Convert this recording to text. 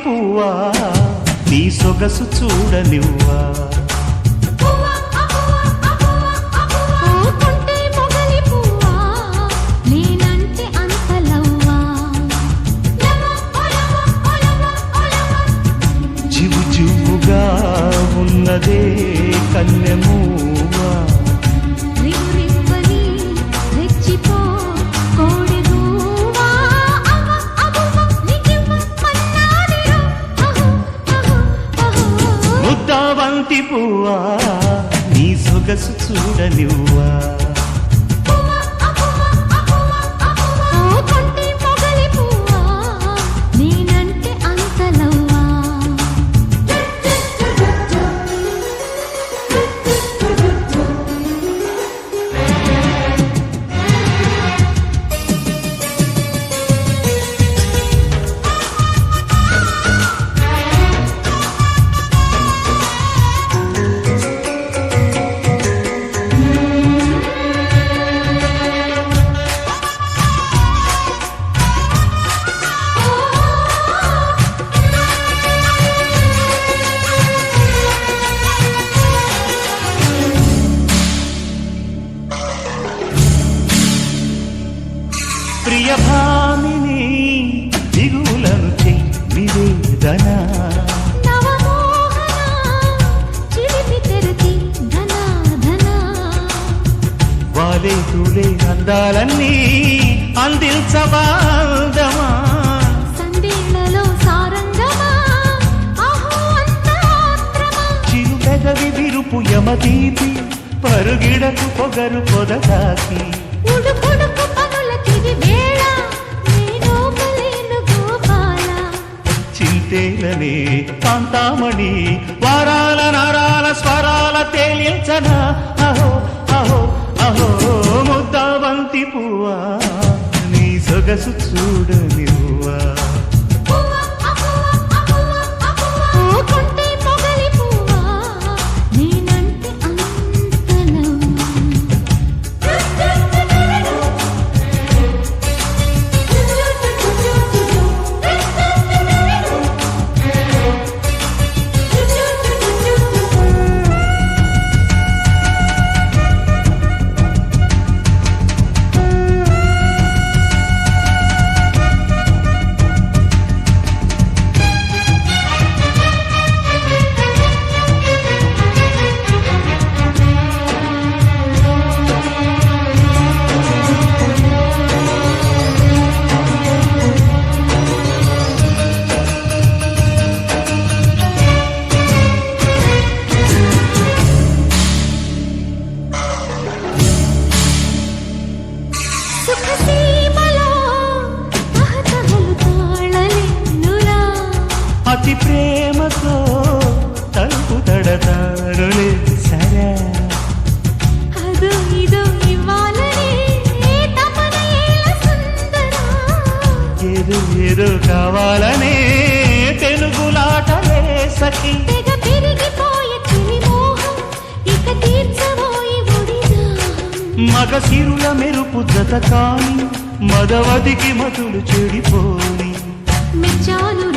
పువ్వా నీ సొగసు చూడనివ్వా జివు జివుగా ఉన్నదే కన్నెమూవా ముద్దాబంతి పువ్వా నీ సొగసు చూడనివ్వా ప్రియభామిని దిగులను నివేదన వాలే తూలే అందాలన్నీ అందించబాదమా చిరుపెదవి విరుపు యమదీతి పరుగిడకు పొగరు పొదగాకి చింతేలనే కాంతామణి వారాల నరాల స్వరాల తేలించన అహో అహో అహో ముద్దాబంతి పువ్వా నీ సొగసు చూడనివ్వా అతి ప్రేమతో తలుపు తడతారులే సరే అదో ఇదో ఇవ్వాలని ఏదో ఏదో కావాలనే తెలుగులాటలే సఖి మగ సిరుల మెరుపు జత కాని మదవదికి మతులు చెడిపోని మెచ్చాను